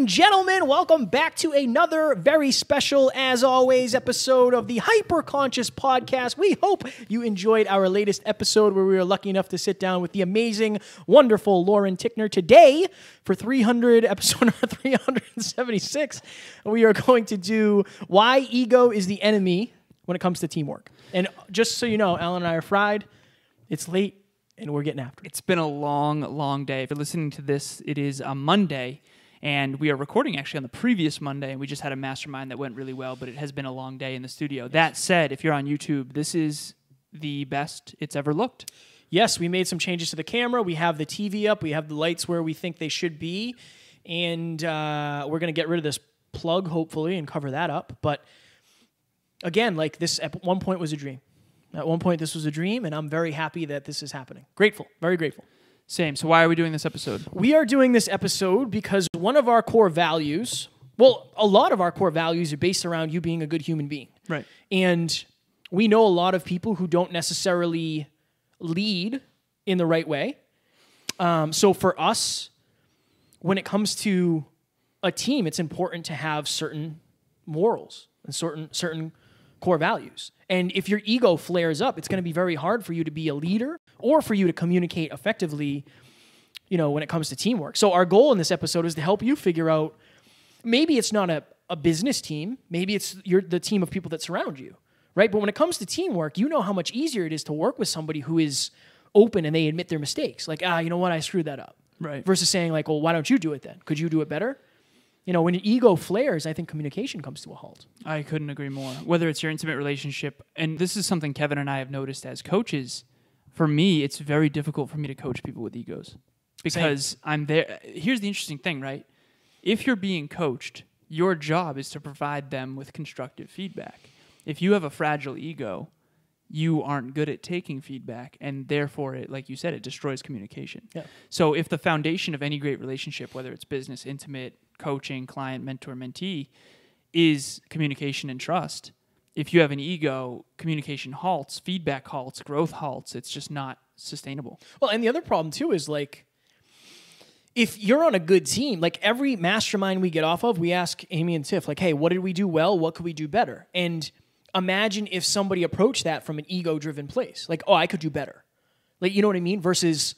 and gentlemen, welcome back to another very special, as always, episode of the Hyperconscious Podcast. We hope you enjoyed our latest episode where we were lucky enough to sit down with the amazing, wonderful Lauren Tickner. Today, for episode number 376, we are going to do why ego is the enemy when it comes to teamwork. And just so you know, Alan and I are fried. It's late, and we're getting after it. It's been a long, long day. If you're listening to this, it is a Monday. And we are recording actually on the previous Monday, and we just had a mastermind that went really well, but it has been a long day in the studio. That said, if you're on YouTube, this is the best it's ever looked. Yes, we made some changes to the camera. We have the TV up. We have the lights where we think they should be. And we're going to get rid of this plug, hopefully, and cover that up. But again, like this at one point was a dream. At one point, this was a dream, and I'm very happy that this is happening. Grateful, very grateful. Same. So why are we doing this episode? We are doing this episode because one of our core values, well, a lot of our core values are based around you being a good human being. Right. And we know a lot of people who don't necessarily lead in the right way. So for us, when it comes to a team, it's important to have certain morals and certain core values. And if your ego flares up, it's going to be very hard for you to be a leader or for you to communicate effectively, when it comes to teamwork. So our goal in this episode is to help you figure out, maybe it's not a business team, maybe it's the team of people that surround you, right? But when it comes to teamwork, you know how much easier it is to work with somebody who is open and they admit their mistakes. Like, you know what, I screwed that up. Right. Versus saying like, well, why don't you do it then? Could you do it better? When an ego flares, I think communication comes to a halt. I couldn't agree more. Whether it's your intimate relationship, and this is something Kevin and I have noticed as coaches, for me, it's very difficult for me to coach people with egos. Because I'm there. Here's the interesting thing, right? If you're being coached, your job is to provide them with constructive feedback. If you have a fragile ego, you aren't good at taking feedback, and therefore, it, like you said, it destroys communication. Yeah. So if the foundation of any great relationship, whether it's business, intimate, coaching, client, mentor, mentee, is communication and trust, if you have an ego, communication halts, feedback halts, growth halts. It's just not sustainable. Well, and the other problem too is like, if you're on a good team, like every mastermind we get off of, we ask Amy and Tiff, like, hey, what did we do well? What could we do better? And imagine if somebody approached that from an ego-driven place. Like, oh, I could do better. Like, you know what I mean? Versus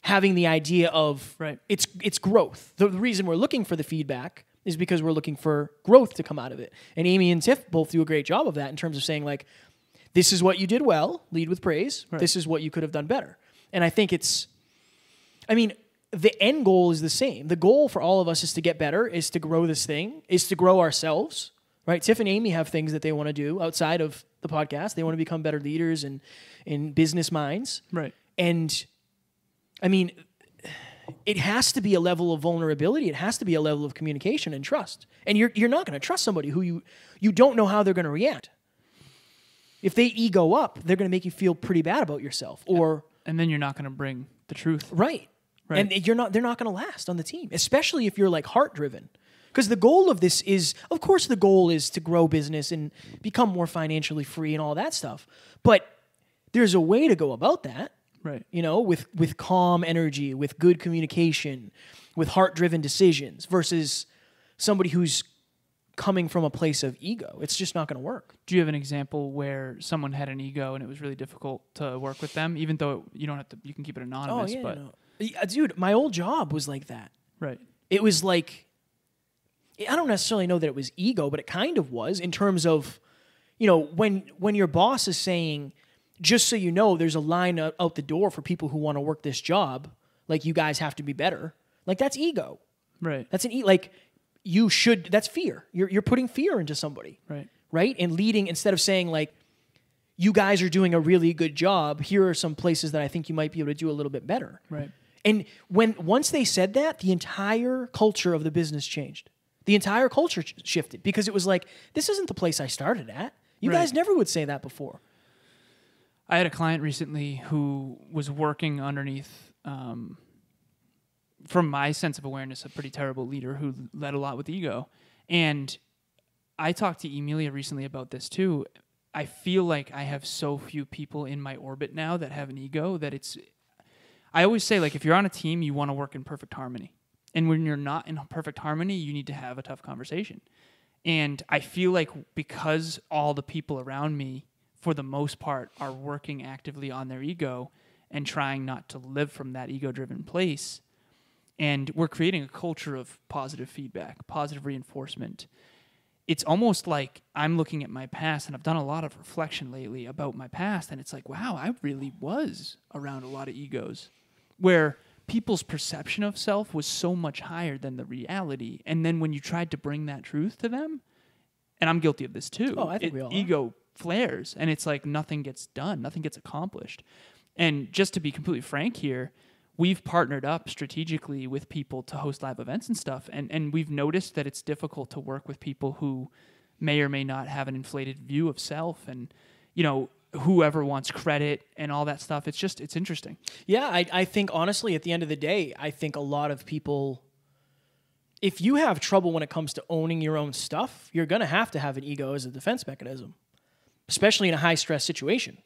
having the idea of it's growth. The reason we're looking for the feedback is because we're looking for growth to come out of it. And Amy and Tiff both do a great job of that in terms of saying, like, this is what you did well, lead with praise. Right. This is what you could have done better. And I think the end goal is the same. The goal for all of us is to get better, is to grow this thing, is to grow ourselves, right? Tiff and Amy have things that they want to do outside of the podcast. They want to become better leaders and in business minds. Right. And it has to be a level of vulnerability. It has to be a level of communication and trust. And you're not going to trust somebody who you don't know how they're going to react. If they ego up, they're going to make you feel pretty bad about yourself. And then you're not going to bring the truth. Right. And they're not going to last on the team, especially if you're like heart-driven. Because the goal of this is, of course, the goal is to grow business and become more financially free and all that stuff. But there's a way to go about that. Right. With calm energy, with good communication, with heart-driven decisions versus somebody who's coming from a place of ego. It's just not going to work. Do you have an example where someone had an ego and it was really difficult to work with them, even though you don't have to, you can keep it anonymous? Oh, yeah, but no. Dude, my old job was like that. Right. It was like, I don't necessarily know that it was ego, but it kind of was in terms of, when your boss is saying, just so you know, there's a line out the door for people who want to work this job. Like, you guys have to be better. Like, that's ego. Right. That's like, you should, that's fear. You're putting fear into somebody. Right. Right? And leading, instead of saying, like, you guys are doing a really good job, here are some places that I think you might be able to do a little bit better. Right. And once they said that, the entire culture of the business changed. The entire culture shifted because it was like, this isn't the place I started at. You guys never would say that before. I had a client recently who was working underneath, from my sense of awareness, a pretty terrible leader who led a lot with ego. And I talked to Emilia recently about this too. I feel like I have so few people in my orbit now that have an ego that I always say, like, if you're on a team, you want to work in perfect harmony. And when you're not in perfect harmony, you need to have a tough conversation. And I feel like because all the people around me, for the most part, are working actively on their ego and trying not to live from that ego-driven place, and we're creating a culture of positive feedback, positive reinforcement, it's almost like I'm looking at my past, and I've done a lot of reflection lately about my past, and it's like, wow, I really was around a lot of egos, where people's perception of self was so much higher than the reality. And then when you tried to bring that truth to them, and I'm guilty of this too, I think we all ego flares, and it's like nothing gets done, nothing gets accomplished. And just to be completely frank here, we've partnered up strategically with people to host live events and stuff, and we've noticed that it's difficult to work with people who may or may not have an inflated view of self, and whoever wants credit and all that stuff. It's interesting. Yeah, I think honestly, at the end of the day, I think a lot of people, if you have trouble when it comes to owning your own stuff, you're going to have an ego as a defense mechanism, especially in a high-stress situation.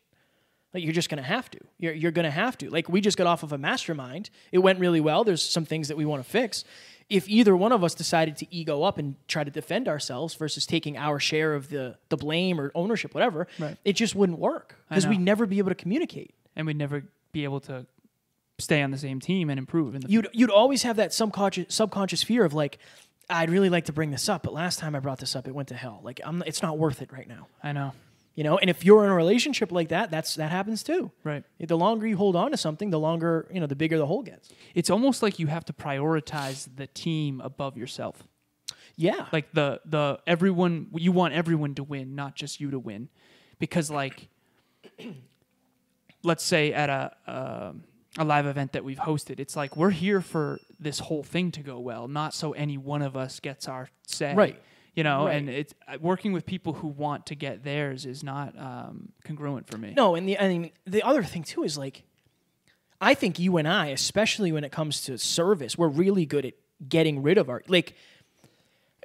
Like, you're just going to have to. You're going to have to. Like, we just got off of a mastermind. It went really well. There's some things that we want to fix. If either one of us decided to ego up and try to defend ourselves versus taking our share of the blame or ownership, whatever, right, it just wouldn't work because we'd never be able to communicate. And we'd never be able to stay on the same team and improve. You'd always have that subconscious fear of like, I'd really like to bring this up, but last time I brought this up, it went to hell. Like, it's not worth it right now. I know. And if you're in a relationship like that, that happens too. Right. The longer you hold on to something, the longer, the bigger the hole gets. It's almost like you have to prioritize the team above yourself. Yeah. Like the everyone, you want everyone to win, not just you to win. Because like, let's say at a live event that we've hosted, it's like we're here for this whole thing to go well, not so any one of us gets our say. Right. Right. And it's working with people who want to get theirs is not congruent for me. No, and the other thing too is like, I think you and I, especially when it comes to service, we're really good at getting rid of our, like,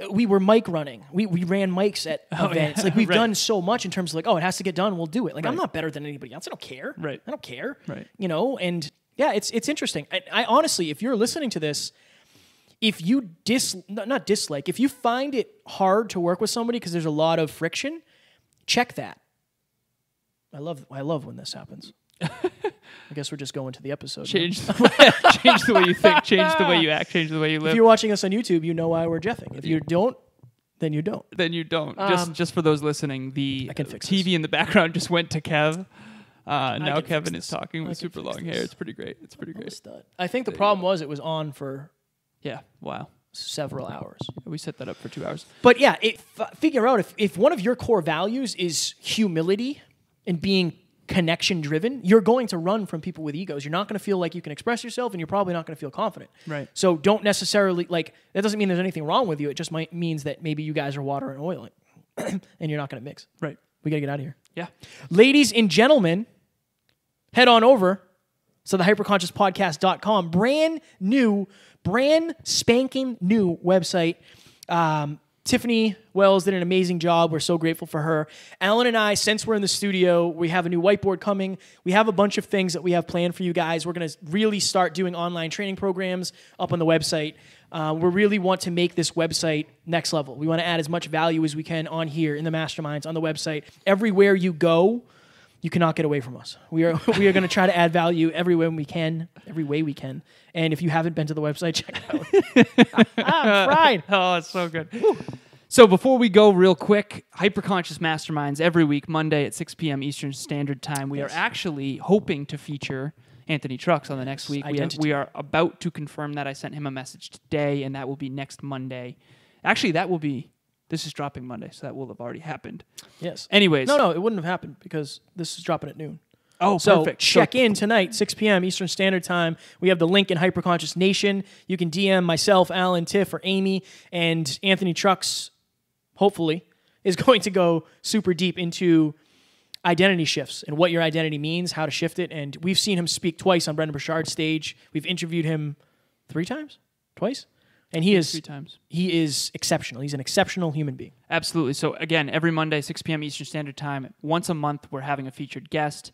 we were mic running. We ran mics at events. Yeah. Like, we've done so much in terms of like, it has to get done, we'll do it. Like, I'm not better than anybody else. I don't care. Right. I don't care. Right. And yeah, it's interesting. I honestly, if you're listening to this, if you not dislike, if you find it hard to work with somebody because there's a lot of friction, check that. I love when this happens. I guess we're just going to the episode. Change the way you think, change the way you act, change the way you live. If you're watching us on YouTube, you know why we're jeffing. If you don't, then you don't. Then you don't. Just for those listening, the I can fix TV this. in the background just went to Kev. Now Kevin is talking with super long hair. It's pretty great. I think the problem was it was on for... Yeah, wow. Several hours. We set that up for 2 hours. But yeah, figure out if one of your core values is humility and being connection-driven, you're going to run from people with egos. You're not going to feel like you can express yourself, and you're probably not going to feel confident. Right. So don't necessarily, like, that doesn't mean there's anything wrong with you. It just means that maybe you guys are water and oil, and you're not going to mix. Right. We got to get out of here. Yeah. Ladies and gentlemen, head on over to the hyperconsciouspodcast.com. Brand spanking new website. Tiffany Wells did an amazing job. We're so grateful for her. Alan and I, since we're in the studio, we have a new whiteboard coming. We have a bunch of things that we have planned for you guys. We're going to really start doing online training programs up on the website. We really want to make this website next level. We want to add as much value as we can on here, in the masterminds, on the website. Everywhere you go, you cannot get away from us. We are going to try to add value every way we can. And if you haven't been to the website, check it out. I'm fried. Oh, it's so good. Woo. So before we go real quick, Hyperconscious Masterminds every week, Monday at 6 p.m. Eastern Standard Time. We are actually hoping to feature Anthony Trucks on the next week. We are about to confirm that. I sent him a message today, and that will be next Monday. Actually, this is dropping Monday, so that will have already happened. Yes. Anyways. No, it wouldn't have happened because this is dropping at noon. Oh, so perfect. Check in tonight, 6 p.m. Eastern Standard Time. We have the link in Hyperconscious Nation. You can DM myself, Alan, Tiff, or Amy, and Anthony Trucks, hopefully, is going to go super deep into identity shifts and what your identity means, how to shift it. And we've seen him speak twice on Brendan Burchard's stage. We've interviewed him 3 times? Twice? And he is 3 times. He is exceptional. He's an exceptional human being. Absolutely. So again, every Monday, 6 p.m. Eastern Standard Time, once a month, we're having a featured guest.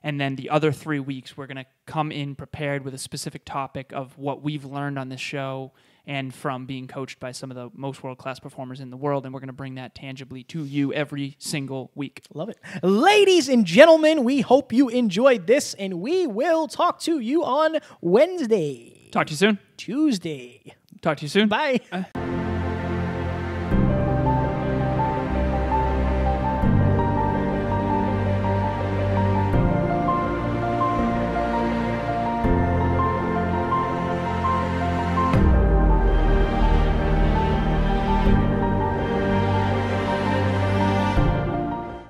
And then the other 3 weeks, we're going to come in prepared with a specific topic of what we've learned on this show and from being coached by some of the most world-class performers in the world, and we're going to bring that tangibly to you every single week. Love it. Ladies and gentlemen, we hope you enjoyed this, and we will talk to you on Wednesday. Talk to you soon. Tuesday. Talk to you soon. Bye.